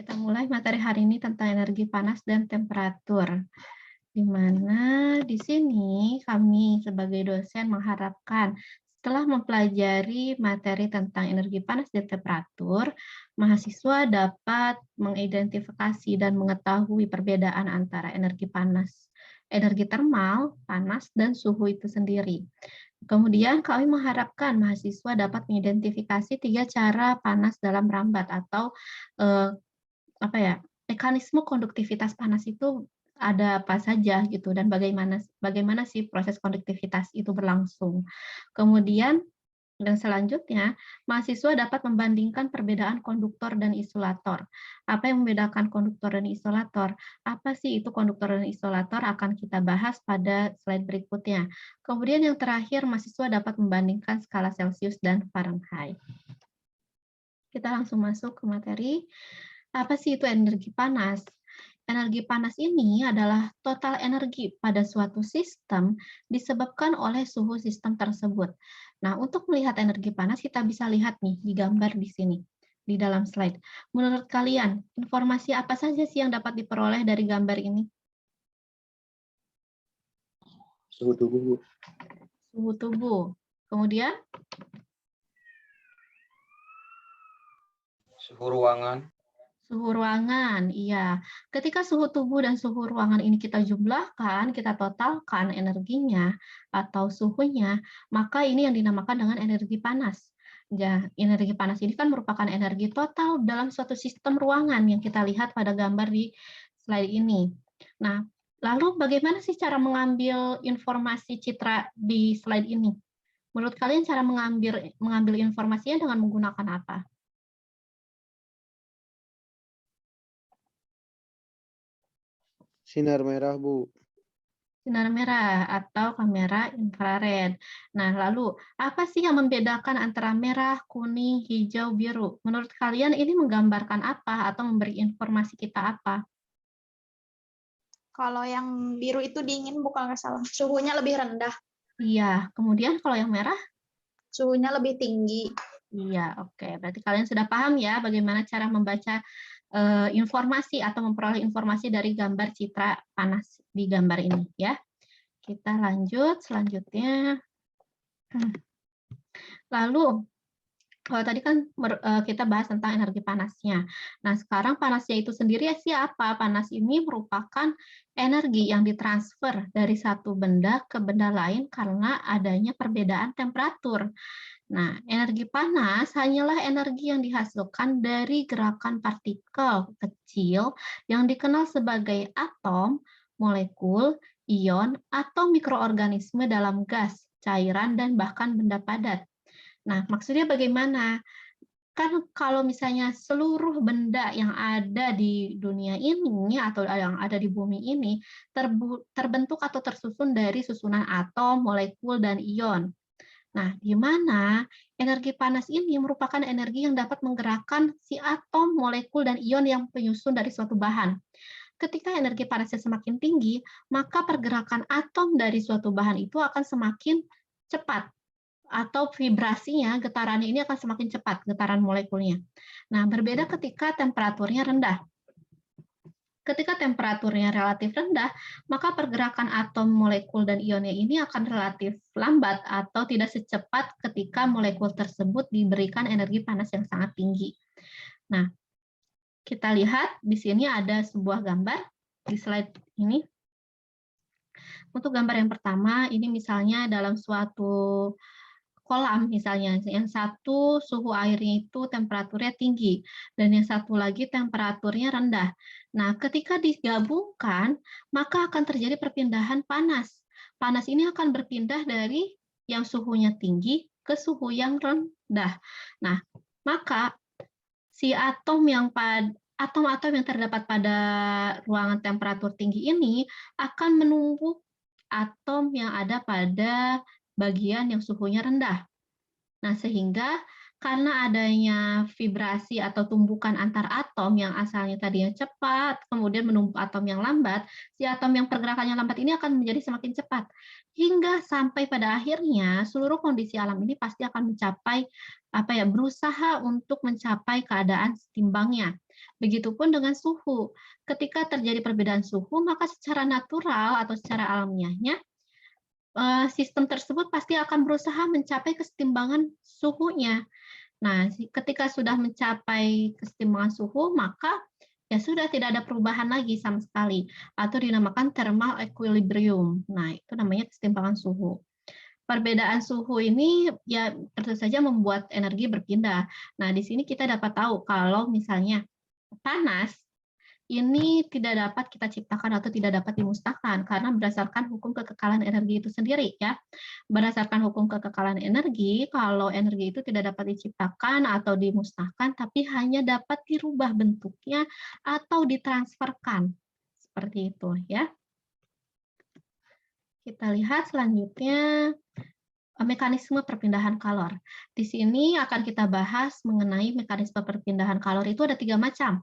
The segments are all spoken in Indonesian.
Kita mulai materi hari ini tentang energi panas dan temperatur. Di mana di sini kami sebagai dosen mengharapkan setelah mempelajari materi tentang energi panas dan temperatur, mahasiswa dapat mengidentifikasi dan mengetahui perbedaan antara energi panas, energi termal, panas, dan suhu itu sendiri. Kemudian kami mengharapkan mahasiswa dapat mengidentifikasi 3 cara panas dalam merambat atau eh, apa ya, mekanisme konduktivitas panas itu ada apa saja gitu dan bagaimana bagaimana sih proses konduktivitas itu berlangsung. Kemudian dan selanjutnya, mahasiswa dapat membandingkan perbedaan konduktor dan isolator. Apa yang membedakan konduktor dan isolator? Apa sih itu konduktor dan isolator? Akan kita bahas pada slide berikutnya. Kemudian yang terakhir, mahasiswa dapat membandingkan skala Celcius dan Fahrenheit. Kita langsung masuk ke materi. Apa sih itu energi panas? Energi panas ini adalah total energi pada suatu sistem disebabkan oleh suhu sistem tersebut. Nah, untuk melihat energi panas, kita bisa lihat nih di gambar di sini, di dalam slide. Menurut kalian, informasi apa saja sih yang dapat diperoleh dari gambar ini? Suhu tubuh. Suhu tubuh. Kemudian? Suhu ruangan. Suhu ruangan, iya. Ketika suhu tubuh dan suhu ruangan ini kita jumlahkan, kita totalkan energinya atau suhunya, maka ini yang dinamakan dengan energi panas. Ya, energi panas ini kan merupakan energi total dalam suatu sistem ruangan yang kita lihat pada gambar di slide ini. Nah, lalu bagaimana sih cara mengambil informasi citra di slide ini? Menurut kalian cara mengambil informasinya dengan menggunakan apa? Sinar merah, Bu. Sinar merah atau kamera infrared. Nah, lalu apa sih yang membedakan antara merah, kuning, hijau, biru? Menurut kalian ini menggambarkan apa atau memberi informasi kita apa? Kalau yang biru itu dingin, bukan nggak salah. Suhunya lebih rendah, Iya, kemudian kalau yang merah? suhunya lebih tinggi. Iya, oke. Berarti kalian sudah paham ya bagaimana cara membaca informasi atau memperoleh informasi dari gambar citra panas di gambar ini ya. Kita lanjut selanjutnya. Lalu kalau tadi kan kita bahas tentang energi panasnya. Nah, sekarang panasnya itu sendiri sih apa? Panas ini merupakan energi yang ditransfer dari satu benda ke benda lain karena adanya perbedaan temperatur. Nah, energi panas hanyalah energi yang dihasilkan dari gerakan partikel kecil yang dikenal sebagai atom, molekul, ion, atau mikroorganisme dalam gas, cairan, dan bahkan benda padat. Nah, maksudnya bagaimana? Kan kalau misalnya seluruh benda yang ada di dunia ini atau yang ada di bumi ini terbentuk atau tersusun dari susunan atom, molekul, dan ion. Nah, di mana energi panas ini merupakan energi yang dapat menggerakkan si atom, molekul, dan ion yang penyusun dari suatu bahan. Ketika energi panasnya semakin tinggi, maka pergerakan atom dari suatu bahan itu akan semakin cepat, atau vibrasinya, getarannya ini akan semakin cepat, getaran molekulnya. Nah, berbeda ketika temperaturnya rendah. Ketika temperaturnya relatif rendah, maka pergerakan atom, molekul, dan ionnya ini akan relatif lambat atau tidak secepat ketika molekul tersebut diberikan energi panas yang sangat tinggi. Nah, kita lihat di sini ada sebuah gambar di slide ini. Untuk gambar yang pertama, ini misalnya dalam suatu kolam misalnya, yang satu suhu airnya itu temperaturnya tinggi, dan yang satu lagi temperaturnya rendah. Nah, ketika digabungkan, maka akan terjadi perpindahan panas. Panas ini akan berpindah dari yang suhunya tinggi ke suhu yang rendah. Nah, maka si atom-atom yang terdapat pada ruangan temperatur tinggi ini akan menumpuk atom yang ada pada bagian yang suhunya rendah. Nah, sehingga Karena adanya vibrasi atau tumbukan antar atom yang asalnya tadinya cepat, kemudian menumpuk atom yang lambat, si atom yang pergerakannya lambat ini akan menjadi semakin cepat. Hingga sampai pada akhirnya seluruh kondisi alam ini pasti akan mencapai berusaha untuk mencapai keadaan setimbangnya. Begitupun dengan suhu. Ketika terjadi perbedaan suhu, maka secara natural atau secara alamiahnya sistem tersebut pasti akan berusaha mencapai kesetimbangan suhunya. Nah, ketika sudah mencapai kesetimbangan suhu, maka ya sudah tidak ada perubahan lagi sama sekali, atau dinamakan thermal equilibrium. Nah, itu namanya kesetimbangan suhu. Perbedaan suhu ini ya tentu saja membuat energi berpindah. Nah, di sini kita dapat tahu kalau misalnya panas ini tidak dapat kita ciptakan atau tidak dapat dimusnahkan karena berdasarkan hukum kekekalan energi itu sendiri ya. Berdasarkan hukum kekekalan energi, kalau energi itu tidak dapat diciptakan atau dimusnahkan tapi hanya dapat dirubah bentuknya atau ditransferkan. Seperti itu ya. Kita lihat selanjutnya mekanisme perpindahan kalor. Di sini akan kita bahas mengenai mekanisme perpindahan kalor itu ada 3 macam.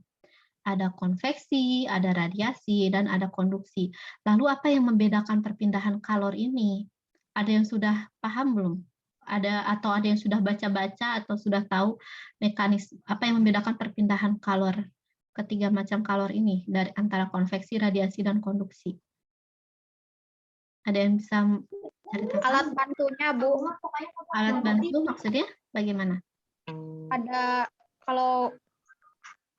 Ada konveksi, ada radiasi, dan ada konduksi. Lalu apa yang membedakan perpindahan kalor ini? Ada yang sudah paham belum? Atau ada yang sudah baca-baca atau sudah tahu mekanisme apa yang membedakan perpindahan kalor ketiga macam kalor ini dari antara konveksi, radiasi, dan konduksi? Ada yang bisa ceritakan? Alat bantunya, Bu. Alat bantu maksudnya bagaimana? Ada, kalau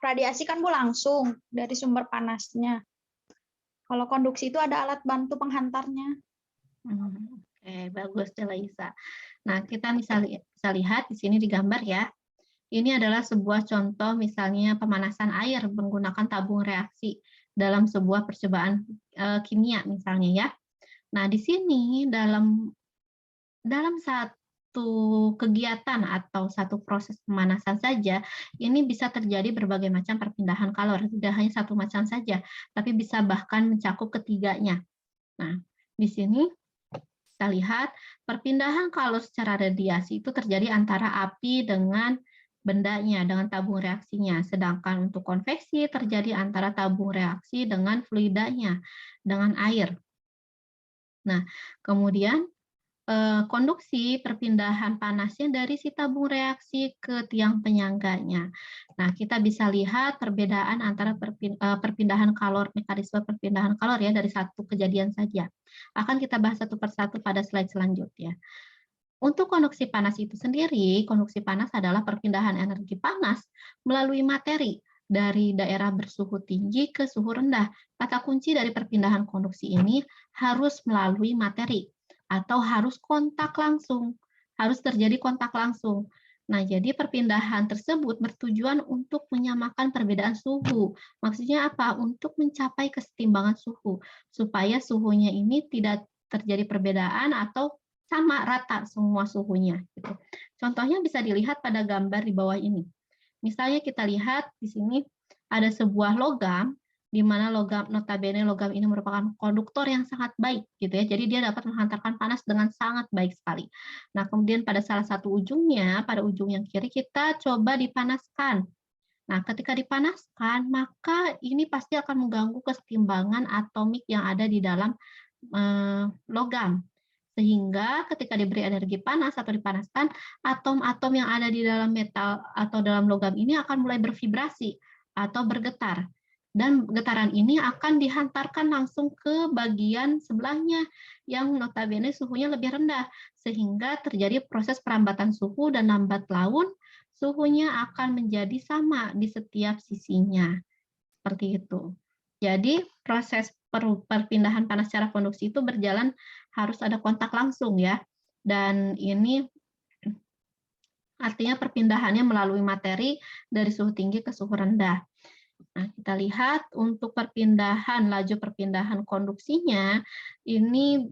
radiasi kan Bu langsung dari sumber panasnya. Kalau konduksi itu ada alat bantu penghantarnya. Oke, bagus Delaisa. Nah, kita bisa lihat di sini di gambar ya. Ini adalah sebuah contoh misalnya pemanasan air menggunakan tabung reaksi dalam sebuah percobaan kimia misalnya ya. Nah, di sini dalam satu kegiatan atau satu proses pemanasan saja, ini bisa terjadi berbagai macam perpindahan kalor, tidak hanya satu macam saja, tapi bisa bahkan mencakup ketiganya. Nah, di sini kita lihat perpindahan kalor secara radiasi itu terjadi antara api dengan bendanya, dengan tabung reaksinya. Sedangkan untuk konveksi terjadi antara tabung reaksi dengan fluidanya, dengan air. Nah, kemudian konduksi perpindahan panasnya dari si tabung reaksi ke tiang penyangganya. Nah, kita bisa lihat perbedaan antara perpindahan kalor, mekanisme perpindahan kalor ya dari satu kejadian saja. Akan kita bahas satu persatu pada slide selanjutnya. Untuk konduksi panas itu sendiri, konduksi panas adalah perpindahan energi panas melalui materi dari daerah bersuhu tinggi ke suhu rendah. Kata kunci dari perpindahan konduksi ini harus melalui materi atau harus kontak langsung, harus terjadi kontak langsung. Nah, jadi perpindahan tersebut bertujuan untuk menyamakan perbedaan suhu. Maksudnya apa? Untuk mencapai kesetimbangan suhu, supaya suhunya ini tidak terjadi perbedaan atau sama rata semua suhunya. Gitu. Contohnya bisa dilihat pada gambar di bawah ini. Misalnya kita lihat di sini ada sebuah logam, di mana notabene logam ini merupakan konduktor yang sangat baik, gitu ya. Jadi dia dapat menghantarkan panas dengan sangat baik sekali. Nah, kemudian pada salah satu ujungnya, pada ujung yang kiri kita coba dipanaskan. Nah, ketika dipanaskan, maka ini pasti akan mengganggu kesetimbangan atomik yang ada di dalam logam. Sehingga ketika diberi energi panas atau dipanaskan, atom-atom yang ada di dalam metal atau dalam logam ini akan mulai bervibrasi atau bergetar. Dan getaran ini akan dihantarkan langsung ke bagian sebelahnya yang notabene suhunya lebih rendah. Sehingga terjadi proses perambatan suhu dan lambat laun suhunya akan menjadi sama di setiap sisinya. Seperti itu. Jadi proses perpindahan panas secara konduksi itu berjalan harus ada kontak langsung ya. Dan ini artinya perpindahannya melalui materi dari suhu tinggi ke suhu rendah. Nah, kita lihat untuk laju perpindahan konduksinya, ini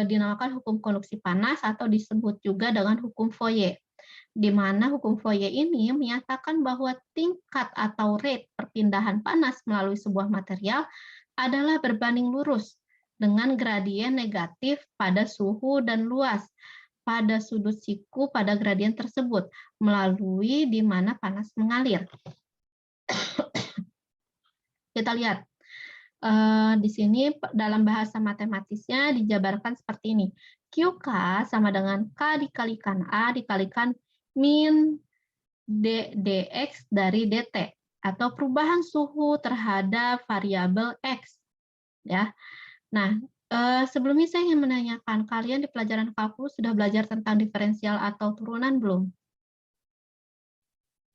dinamakan hukum konduksi panas atau disebut juga dengan hukum Fourier. Di mana hukum Fourier ini menyatakan bahwa tingkat atau rate perpindahan panas melalui sebuah material adalah berbanding lurus dengan gradien negatif pada suhu dan luas. pada sudut siku pada gradien tersebut melalui di mana panas mengalir. Kita lihat di sini dalam bahasa matematisnya dijabarkan seperti ini. QK sama dengan K dikalikan A dikalikan min dx dari dt atau perubahan suhu terhadap variabel X. Ya. Nah, sebelumnya saya ingin menanyakan, kalian di pelajaran kalkulus sudah belajar tentang diferensial atau turunan belum?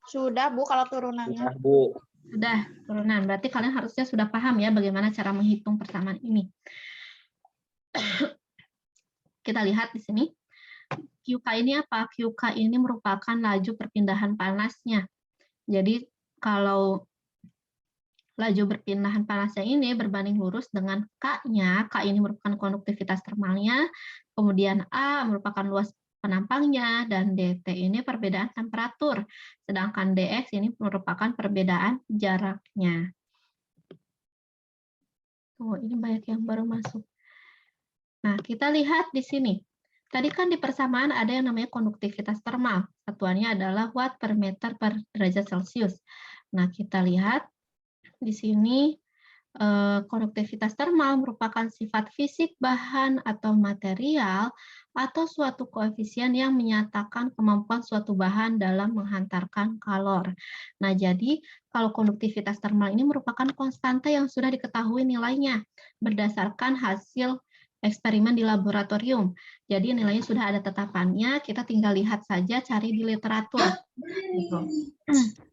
Sudah, Bu, kalau turunannya. Sudah, Bu. Sudah, turunan. Berarti kalian harusnya sudah paham ya bagaimana cara menghitung persamaan ini. Kita lihat di sini. QK ini apa? QK ini merupakan laju perpindahan panasnya. Jadi kalau laju perpindahan panasnya ini berbanding lurus dengan K-nya, K ini merupakan konduktivitas termalnya, kemudian A merupakan luas penampangnya, dan dt ini perbedaan temperatur, sedangkan dx ini merupakan perbedaan jaraknya. Oh, ini banyak yang baru masuk. Nah, kita lihat di sini. Tadi kan di persamaan ada yang namanya konduktivitas termal. Satuannya adalah watt per meter per derajat Celcius. Nah, kita lihat di sini konduktivitas termal merupakan sifat fisik bahan atau material atau suatu koefisien yang menyatakan kemampuan suatu bahan dalam menghantarkan kalor. Nah, jadi kalau konduktivitas termal ini merupakan konstanta yang sudah diketahui nilainya berdasarkan hasil eksperimen di laboratorium. Jadi nilainya sudah ada tetapannya, kita tinggal lihat saja, cari di literatur. Gitu.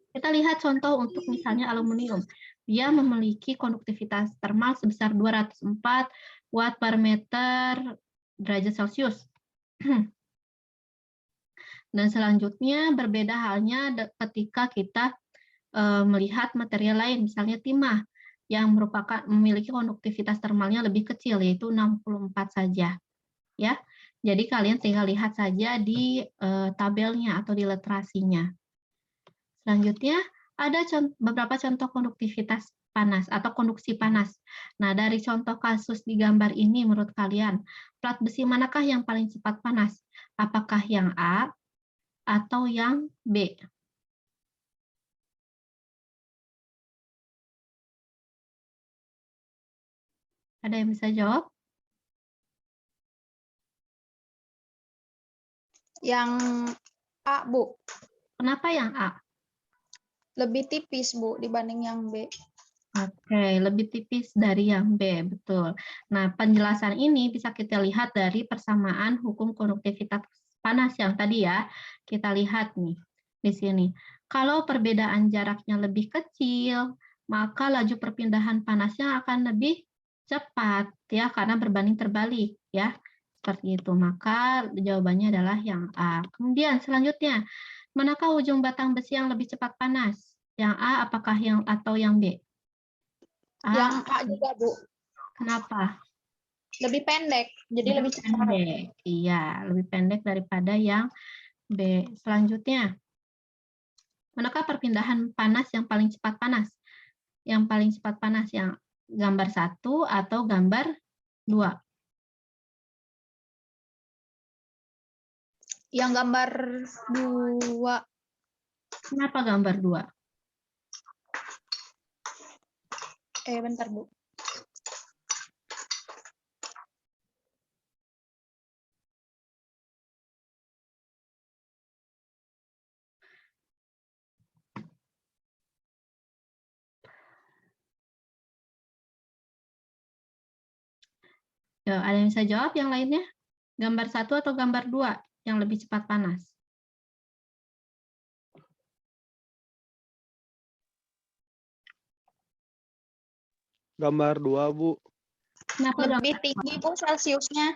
Kita lihat contoh untuk misalnya aluminium. Dia memiliki konduktivitas termal sebesar 204 watt per meter derajat Celcius. Dan selanjutnya berbeda halnya ketika kita melihat material lain, misalnya timah, yang merupakan memiliki konduktivitas termalnya lebih kecil, yaitu 64 saja. Ya, jadi kalian tinggal lihat saja di tabelnya atau di literasinya. Selanjutnya, ada beberapa contoh konduktivitas panas atau konduksi panas. Nah, dari contoh kasus di gambar ini, menurut kalian, plat besi manakah yang paling cepat panas? Apakah yang A atau yang B? Ada yang bisa jawab? Yang A, Bu. Kenapa yang A? Lebih tipis, Bu, dibanding yang B. Oke, lebih tipis dari yang B, betul. Nah, penjelasan ini bisa kita lihat dari persamaan hukum konduktivitas panas yang tadi ya. Kita lihat nih, di sini. Kalau perbedaan jaraknya lebih kecil, maka laju perpindahan panasnya akan lebih cepat, ya, karena berbanding terbalik, ya. Seperti itu, maka jawabannya adalah yang A. Kemudian selanjutnya, manakah ujung batang besi yang lebih cepat panas? Yang A apakah yang atau yang B? Yang A juga, Bu. Kenapa? Lebih pendek, jadi lebih cepat. Pendek. Iya, lebih pendek daripada yang B. Selanjutnya, manakah perpindahan panas yang paling cepat panas? Yang paling cepat panas yang gambar 1 atau gambar 2? Yang gambar 2. Kenapa gambar 2? Bentar, Bu. Ya, ada yang bisa jawab yang lainnya? Gambar 1 atau gambar 2 yang lebih cepat panas? Gambar 2, Bu. Kenapa Lebih gambar tinggi, Bu, Celciusnya.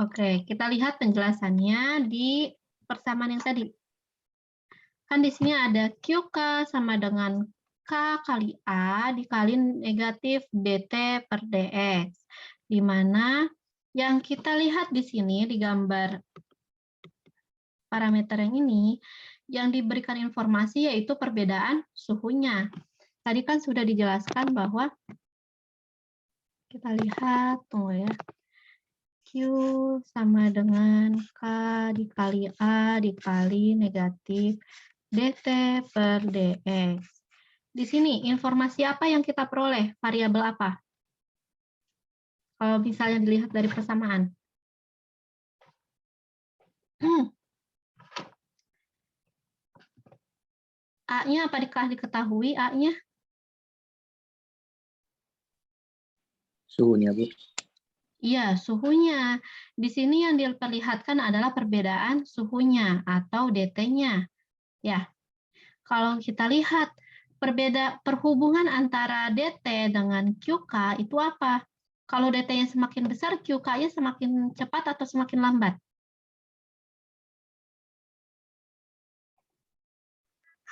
Oke, kita lihat penjelasannya di persamaan yang tadi. Kan di sini ada QK sama dengan K kali A dikali negatif DT per DX. Di mana yang kita lihat di sini di gambar parameter yang ini, yang diberikan informasi yaitu perbedaan suhunya. Tadi kan sudah dijelaskan bahwa, kita lihat, tunggu ya. Q sama dengan K dikali A dikali negatif dt per dx. Di sini informasi apa yang kita peroleh? Variabel apa? Kalau misalnya dilihat dari persamaan. A-nya apa diketahui A-nya? Suhunya, Bu. Iya, suhunya. Di sini yang diperlihatkan adalah perbedaan suhunya atau dt-nya. Ya, kalau kita lihat perhubungan antara dt dengan QK itu apa? Kalau dt-nya semakin besar, QK-nya semakin cepat atau semakin lambat?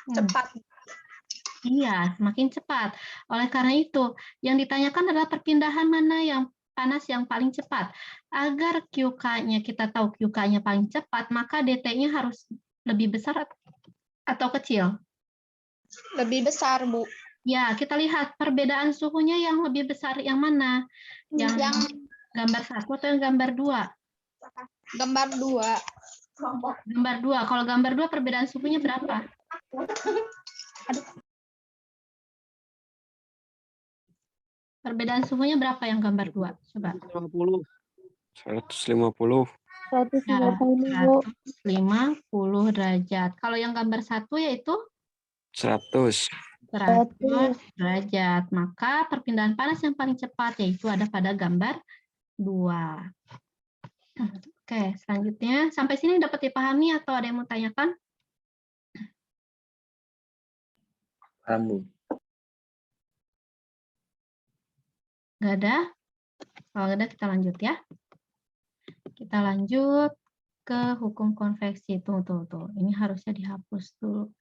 Cepat. Iya, semakin cepat. Oleh karena itu, yang ditanyakan adalah perpindahan mana yang panas yang paling cepat. Agar QK-nya kita tahu QK-nya paling cepat, maka dt-nya harus lebih besar atau kecil? Lebih besar, Bu. Ya, kita lihat perbedaan suhunya yang lebih besar yang mana? Yang gambar 1 atau yang gambar 2? Gambar 2. Gambar 2. Kalau gambar 2 perbedaan suhunya berapa? Perbedaan suhunya berapa yang gambar 2? Coba. 50. 150. 150 derajat. Kalau yang gambar 1 yaitu 100. 100 derajat. Maka perpindahan panas yang paling cepat yaitu ada pada gambar 2. Oke, selanjutnya. Sampai sini dapat dipahami atau ada yang mau tanyakan? Paham, Bu. Nggak ada? Kalau nggak ada, kita lanjut ya. Kita lanjut ke hukum konveksi. Tuh. Ini harusnya dihapus dulu.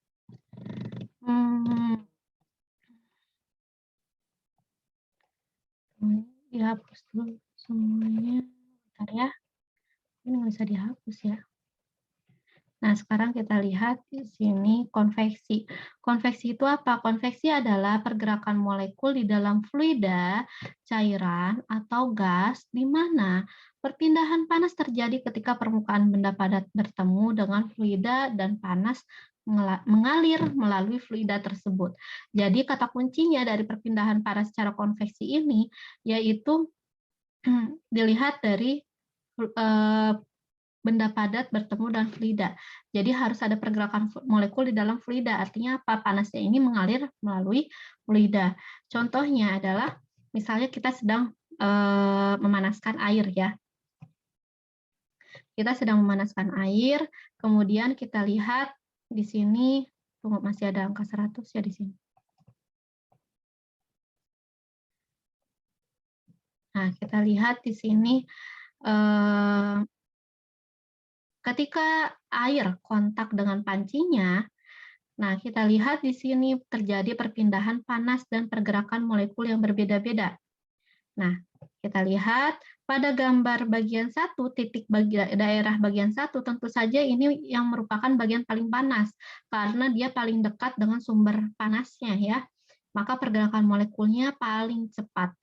Dihapus dulu semuanya. Bentar ya. Ini nggak bisa dihapus ya. Nah, sekarang kita lihat di sini konveksi. Konveksi itu apa? Konveksi adalah pergerakan molekul di dalam fluida, cairan, atau gas, di mana perpindahan panas terjadi ketika permukaan benda padat bertemu dengan fluida dan panas mengalir melalui fluida tersebut. Jadi, kata kuncinya dari perpindahan panas secara konveksi ini, yaitu dilihat dari benda padat bertemu dengan fluida. Jadi harus ada pergerakan molekul di dalam fluida. Artinya apa? Panasnya ini mengalir melalui fluida. Contohnya adalah misalnya kita sedang memanaskan air ya. Kita sedang memanaskan air, kemudian kita lihat di sini, tunggu masih ada angka 100 ya di sini. Nah, kita lihat di sini ketika air kontak dengan pancinya, nah kita lihat di sini terjadi perpindahan panas dan pergerakan molekul yang berbeda-beda. Nah, kita lihat pada gambar bagian 1, titik daerah bagian 1, tentu saja ini yang merupakan bagian paling panas, karena dia paling dekat dengan sumber panasnya ya. Maka pergerakan molekulnya paling cepat.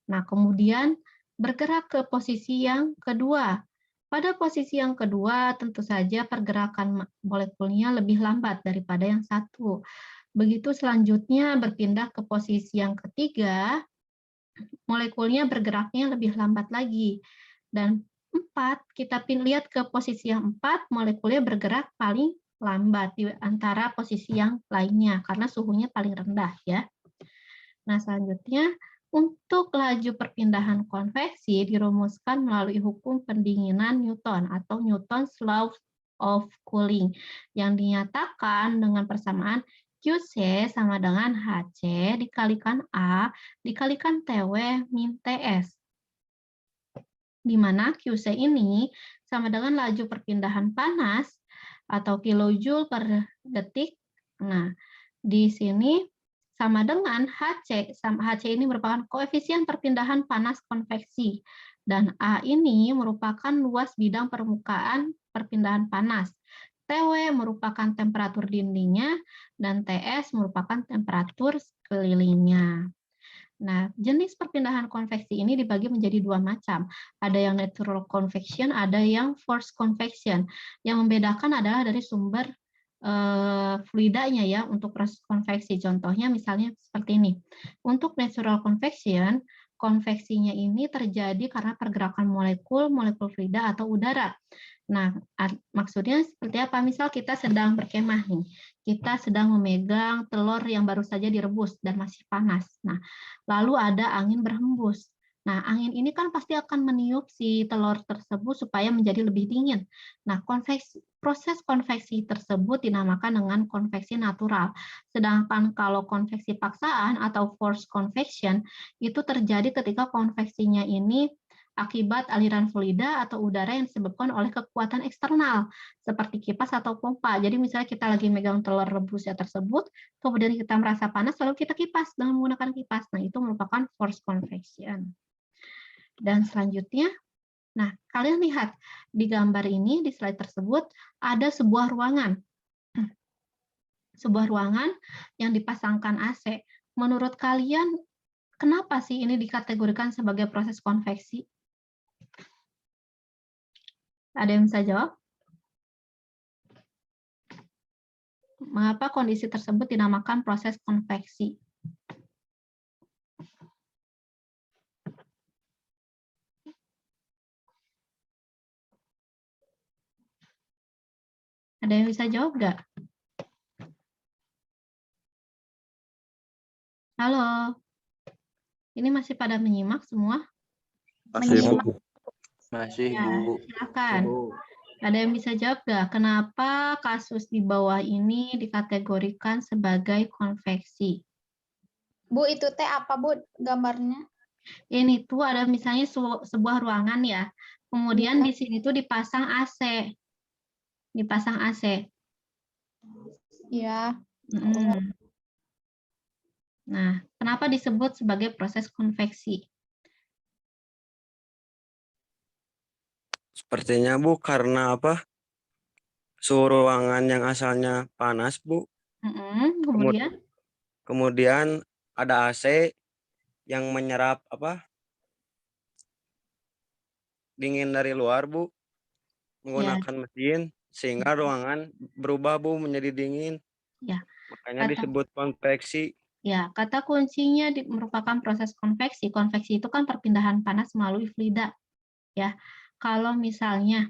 Nah, kemudian bergerak ke posisi yang kedua. Pada posisi yang kedua, tentu saja pergerakan molekulnya lebih lambat daripada yang satu. Begitu selanjutnya berpindah ke posisi yang ketiga, molekulnya bergeraknya lebih lambat lagi. Dan 4, kita lihat ke posisi yang 4, molekulnya bergerak paling lambat di antara posisi yang lainnya, karena suhunya paling rendah ya. Nah, selanjutnya, untuk laju perpindahan konveksi dirumuskan melalui hukum pendinginan Newton atau Newton's Law of Cooling yang dinyatakan dengan persamaan QC sama dengan HC dikalikan A dikalikan TW min TS. Di mana QC ini sama dengan laju perpindahan panas atau kilojoule per detik. Nah, di sini sama dengan HC. HC ini merupakan koefisien perpindahan panas konveksi. Dan A ini merupakan luas bidang permukaan perpindahan panas. TW merupakan temperatur dindingnya, dan TS merupakan temperatur sekelilingnya. Nah, jenis perpindahan konveksi ini dibagi menjadi dua macam. Ada yang natural convection, ada yang forced convection. Yang membedakan adalah dari sumber fluidanya ya untuk proses konveksi. Contohnya misalnya seperti ini. Untuk natural convection, konveksinya ini terjadi karena pergerakan molekul fluida atau udara. Nah, maksudnya seperti apa? Misal kita sedang berkemah nih. Kita sedang memegang telur yang baru saja direbus dan masih panas. Nah, lalu ada angin berhembus. Nah, angin ini kan pasti akan meniup si telur tersebut supaya menjadi lebih dingin. Nah, proses konveksi tersebut dinamakan dengan konveksi natural. Sedangkan kalau konveksi paksaan atau forced convection itu terjadi ketika konveksinya ini akibat aliran fluida atau udara yang disebabkan oleh kekuatan eksternal, seperti kipas atau pompa. Jadi misalnya kita lagi megang telur rebusnya tersebut, kemudian kita merasa panas, lalu kita kipas dengan menggunakan kipas. Nah, itu merupakan forced convection. Dan selanjutnya, nah, kalian lihat di gambar ini, di slide tersebut, ada sebuah ruangan. Sebuah ruangan yang dipasangkan AC. Menurut kalian, kenapa sih ini dikategorikan sebagai proses konveksi? Ada yang bisa jawab? Mengapa kondisi tersebut dinamakan proses konveksi? Ada yang bisa jawab nggak? Halo? Ini masih pada menyimak semua? Menyimak. Masih, Ya, Bu. silakan. Ada yang bisa jawab nggak? Kenapa kasus di bawah ini dikategorikan sebagai konveksi? Bu, itu teh apa, Bu, gambarnya? Ini tuh ada misalnya sebuah ruangan ya. Kemudian Ya. di sini tuh dipasang AC. Dipasang AC. Ya. Nah, kenapa disebut sebagai proses konveksi? Sepertinya, Bu, karena apa? Suhu ruangan yang asalnya panas, Bu. Kemudian? Kemudian ada AC yang menyerap apa? Dingin dari luar, Bu. Menggunakan mesin sehingga ruangan berubah, Bu, menjadi dingin. Ya. Makanya disebut konveksi. Ya, kata kuncinya merupakan proses konveksi. Konveksi itu kan perpindahan panas melalui fluida. Ya, kalau misalnya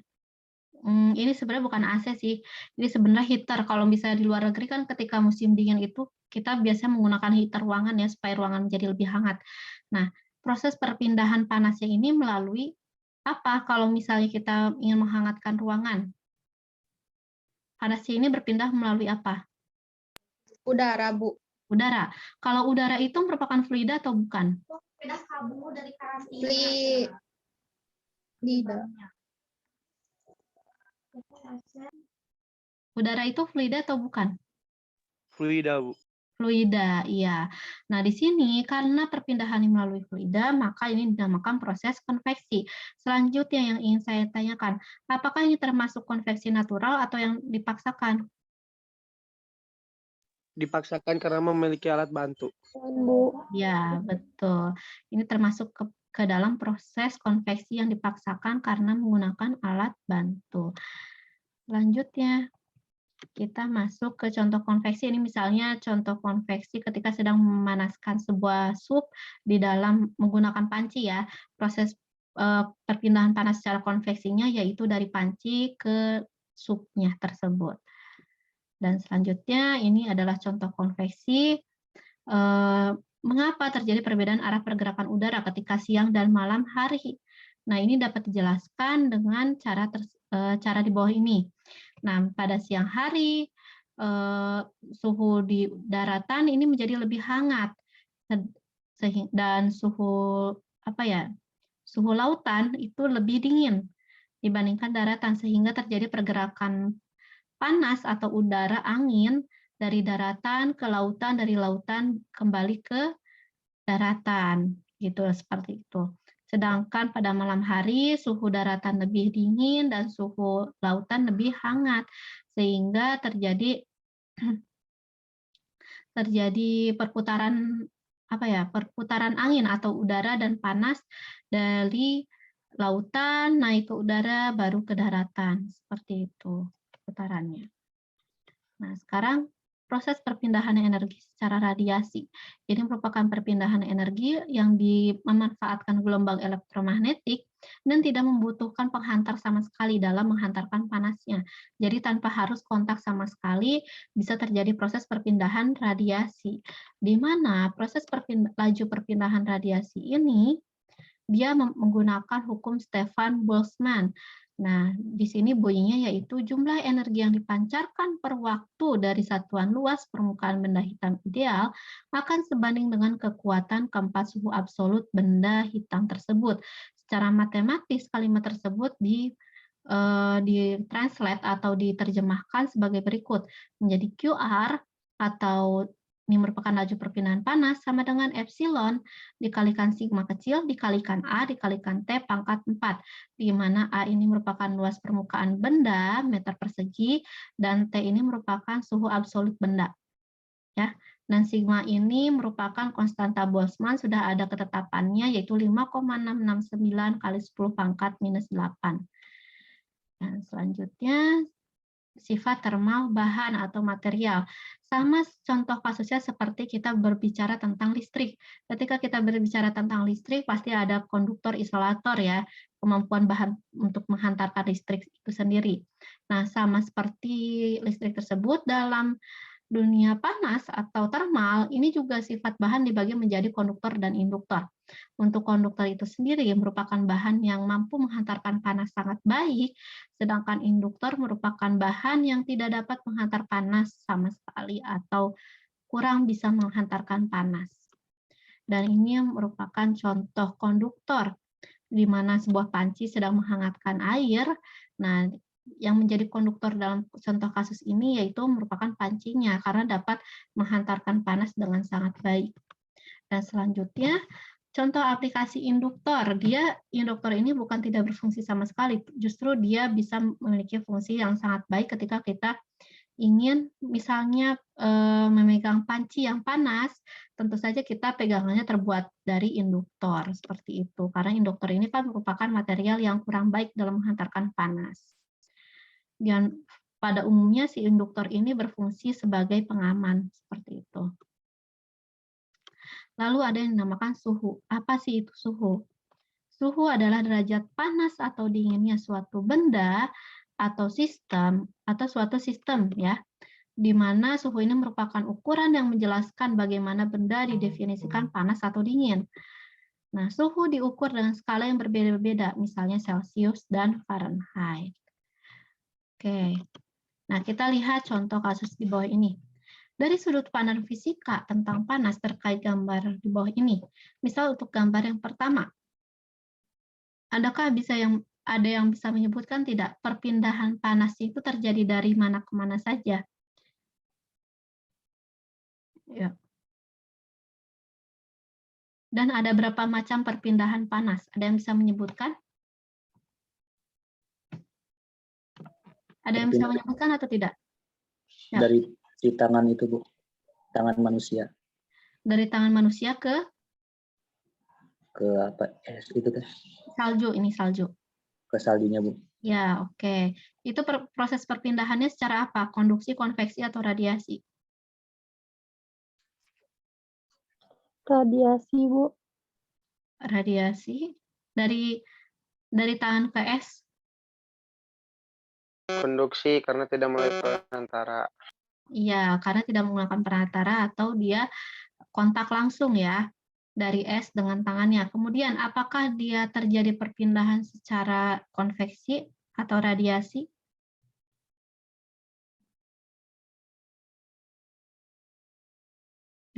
ini sebenarnya bukan AC sih, ini sebenarnya heater. Kalau misalnya di luar negeri kan ketika musim dingin itu kita biasanya menggunakan heater ruangan ya supaya ruangan menjadi lebih hangat. Nah, proses perpindahan panasnya ini melalui apa? Kalau misalnya kita ingin menghangatkan ruangan, panasnya ini berpindah melalui apa? Udara, Bu. Udara. Kalau udara itu merupakan fluida atau bukan? Fluida. Udara itu fluida atau bukan? Fluida, Bu. Fluida, iya. Nah, di sini karena perpindahan melalui fluida, maka ini dinamakan proses konveksi. Selanjutnya yang ingin saya tanyakan, apakah ini termasuk konveksi natural atau yang dipaksakan? Dipaksakan karena memiliki alat bantu. Bu. Ya, betul. Ini termasuk ke dalam proses konveksi yang dipaksakan karena menggunakan alat bantu. Selanjutnya, kita masuk ke contoh konveksi. Ini misalnya contoh konveksi ketika sedang memanaskan sebuah sup di dalam menggunakan panci ya. Proses perpindahan panas secara konveksinya yaitu dari panci ke supnya tersebut. Dan selanjutnya ini adalah contoh konveksi. Mengapa terjadi perbedaan arah pergerakan udara ketika siang dan malam hari? Nah, ini dapat dijelaskan dengan cara di bawah ini. Nah, pada siang hari suhu di daratan ini menjadi lebih hangat dan suhu suhu lautan itu lebih dingin dibandingkan daratan sehingga terjadi pergerakan panas atau udara angin dari daratan ke lautan, dari lautan kembali ke daratan gitu seperti itu. Sedangkan pada malam hari suhu daratan lebih dingin dan suhu lautan lebih hangat sehingga terjadi perputaran perputaran angin atau udara dan panas dari lautan naik ke udara baru ke daratan. Seperti itu putarannya. Nah, sekarang proses perpindahan energi secara radiasi. Ini merupakan perpindahan energi yang memanfaatkan gelombang elektromagnetik dan tidak membutuhkan penghantar sama sekali dalam menghantarkan panasnya. Jadi tanpa harus kontak sama sekali bisa terjadi proses perpindahan radiasi. Di mana proses laju perpindahan radiasi ini dia menggunakan hukum Stefan Boltzmann. Nah, di sini bunyinya yaitu jumlah energi yang dipancarkan per waktu dari satuan luas permukaan benda hitam ideal akan sebanding dengan kekuatan keempat suhu absolut benda hitam tersebut. Secara matematis, kalimat tersebut di-translate atau diterjemahkan sebagai berikut, menjadi QR atau ini merupakan laju perpindahan panas sama dengan epsilon dikalikan sigma kecil dikalikan A dikalikan T pangkat 4, di mana A ini merupakan luas permukaan benda meter persegi dan T ini merupakan suhu absolut benda. Ya, dan sigma ini merupakan konstanta Boltzmann, sudah ada ketetapannya yaitu 5,669 kali 10 pangkat minus 8. Dan selanjutnya sifat termal bahan atau material. Sama contoh kasusnya seperti kita berbicara tentang listrik. Ketika kita berbicara tentang listrik, pasti ada konduktor isolator ya, kemampuan bahan untuk menghantarkan listrik itu sendiri. Nah, sama seperti listrik tersebut dalam dunia panas atau termal, ini juga sifat bahan dibagi menjadi konduktor dan induktor. Untuk konduktor itu sendiri merupakan bahan yang mampu menghantarkan panas sangat baik, sedangkan induktor merupakan bahan yang tidak dapat menghantar panas sama sekali atau kurang bisa menghantarkan panas. Dan ini merupakan contoh konduktor, di mana sebuah panci sedang menghangatkan air. Nah, yang menjadi konduktor dalam contoh kasus ini yaitu merupakan pancinya karena dapat menghantarkan panas dengan sangat baik. Dan selanjutnya contoh aplikasi induktor. Induktor ini bukan tidak berfungsi sama sekali, justru dia bisa memiliki fungsi yang sangat baik ketika kita ingin misalnya memegang panci yang panas, tentu saja kita pegangannya terbuat dari induktor seperti itu. Karena induktor ini kan merupakan material yang kurang baik dalam menghantarkan panas. Dan pada umumnya si induktor ini berfungsi sebagai pengaman seperti itu. Lalu ada yang dinamakan suhu. Apa sih itu suhu? Suhu adalah derajat panas atau dinginnya suatu benda atau sistem atau suatu sistem ya, di mana suhu ini merupakan ukuran yang menjelaskan bagaimana benda didefinisikan panas atau dingin. Nah, suhu diukur dengan skala yang berbeda-beda, misalnya Celsius dan Fahrenheit. Oke, nah kita lihat contoh kasus di bawah ini. Dari sudut pandang fisika tentang panas terkait gambar di bawah ini, misal untuk gambar yang pertama, adakah ada yang bisa menyebutkan tidak perpindahan panas itu terjadi dari mana ke mana saja? Ya. Dan ada berapa macam perpindahan panas? Ada yang bisa menyebutkan? Ada yang bisa menyebutkan atau tidak? Ya. Dari di tangan itu, Bu. Tangan manusia. Dari tangan manusia ke apa? Itu kan? Salju, ini salju. Ke saljunya, Bu. Ya, oke. Itu proses perpindahannya secara apa? Konduksi, konveksi, atau radiasi? Radiasi, Bu. Radiasi. Dari tangan ke es? Konduksi karena tidak melalui perantara. Iya, karena tidak menggunakan perantara atau dia kontak langsung ya dari es dengan tangannya. Kemudian apakah dia terjadi perpindahan secara konveksi atau radiasi?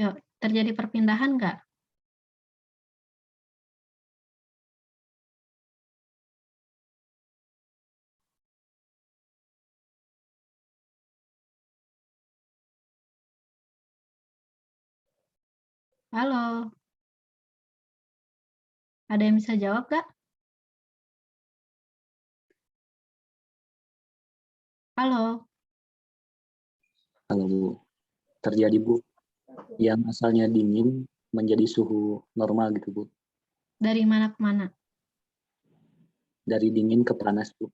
Yuk, terjadi perpindahan nggak? Halo. Ada yang bisa jawab nggak? Halo. Halo, Bu. Terjadi, Bu. Yang asalnya dingin menjadi suhu normal gitu Bu. Dari mana ke mana? Dari dingin ke panas Bu.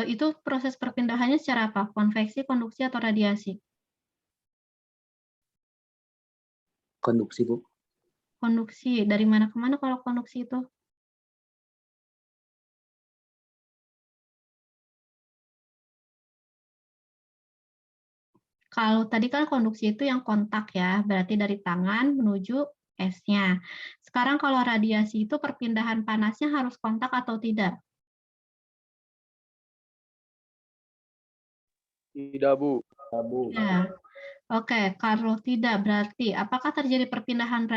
Itu proses perpindahannya secara apa? Konveksi, konduksi, atau radiasi? Konduksi Bu. Konduksi. Dari mana ke mana kalau konduksi itu? Kalau tadi kan konduksi itu yang kontak ya, berarti dari tangan menuju esnya. Sekarang kalau radiasi itu perpindahan panasnya harus kontak atau tidak? Tidak, Bu. Ya. Oke, kalau tidak berarti apakah terjadi perpindahan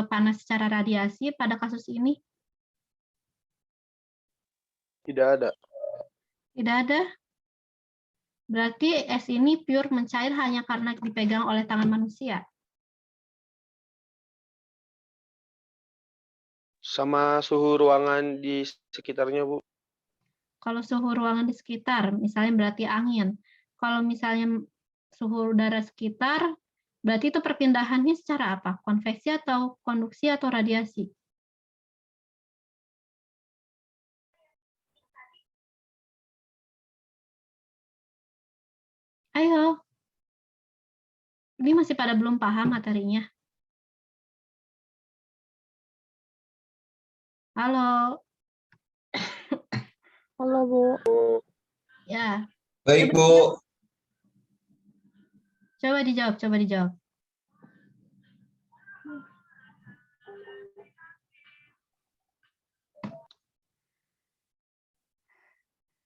panas secara radiasi pada kasus ini? Tidak ada. Tidak ada? Berarti es ini pure mencair hanya karena dipegang oleh tangan manusia? Sama suhu ruangan di sekitarnya, Bu. Kalau suhu ruangan di sekitar, misalnya berarti angin. Kalau misalnya suhu udara sekitar, berarti itu perpindahannya secara apa? Konveksi atau konduksi atau radiasi? Ayo. Ini masih pada belum paham materinya. Halo. Halo, Bu. Ya. Baik, Bu. Coba dijawab, coba dijawab.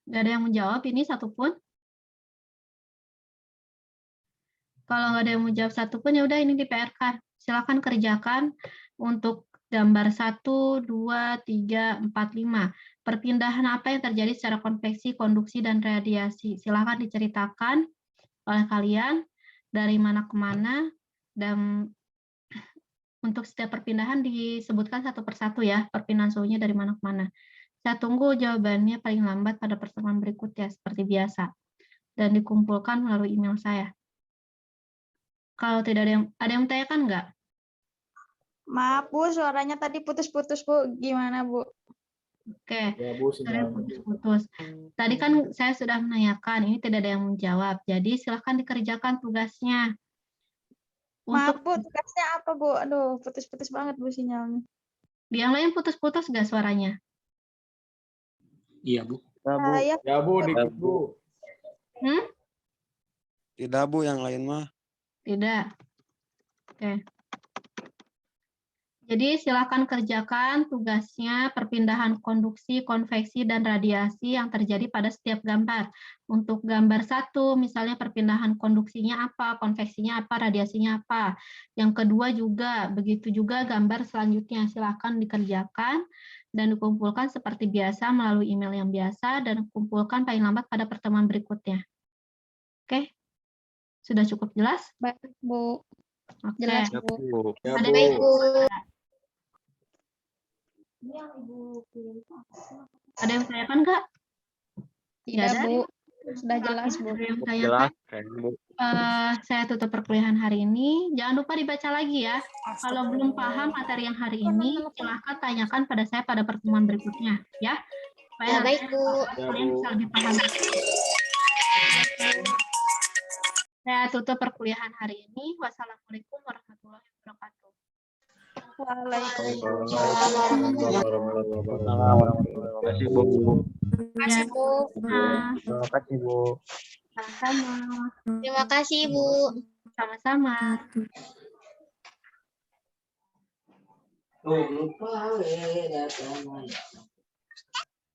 Nggak ada yang menjawab ini satupun? Kalau nggak ada yang menjawab satupun, ya udah ini di PR-kan. Silakan kerjakan untuk gambar 1, 2, 3, 4, 5. Perpindahan apa yang terjadi secara konveksi, konduksi, dan radiasi. Silakan diceritakan oleh kalian dari mana ke mana, dan untuk setiap perpindahan disebutkan satu persatu ya, perpindahan suhunya dari mana ke mana. Saya tunggu jawabannya paling lambat pada pertemuan berikutnya, seperti biasa. Dan dikumpulkan melalui email saya. Kalau tidak ada yang tanyakan nggak? Maaf, Bu, suaranya tadi putus-putus, Bu. Gimana, Bu? Oke, sudah putus-putus. Tadi kan saya sudah menanyakan, ini tidak ada yang menjawab. Jadi silahkan dikerjakan tugasnya. Maaf, Untuk Bu, tugasnya apa, Bu? Aduh, putus-putus banget, Bu, sinyalnya. di yang lain putus-putus nggak suaranya? Iya Bu. Saya Ya, Bu, dikit, Bu. Tidak, Bu, yang lain mah. Tidak. Oke. Jadi silakan kerjakan tugasnya perpindahan konduksi, konveksi, dan radiasi yang terjadi pada setiap gambar. Untuk gambar 1, misalnya perpindahan konduksinya apa, konveksinya apa, radiasinya apa. Yang kedua juga, begitu juga gambar selanjutnya. Silakan dikerjakan dan dikumpulkan seperti biasa melalui email yang biasa dan kumpulkan paling lambat pada pertemuan berikutnya. Oke? Sudah cukup jelas? baik, Bu. Oke. Jelas, Ya, Bu. Bu. Ya, Ada Bu. yang Ada yang tanyakan nggak? Tidak, ada. Bu. Sudah jelas, Bu. Ada yang tanyakan? Jelas, kayaknya, Bu. Saya tutup perkuliahan hari ini. Jangan lupa dibaca lagi ya. Kalau belum paham materi yang hari ini, silahkan tanyakan pada saya pada pertemuan berikutnya, ya. Supaya baik, nanti Bu. kalian bisa lebih paham. Saya tutup perkuliahan hari ini. Wassalamualaikum warahmatullahi wabarakatuh. Waalaikumsalam. Terima kasih, Bu. Terima kasih, Bu. Terima kasih, Bu. Sama-sama. Terima kasih, Bu. Sama-sama. Tuh, lupa, datang.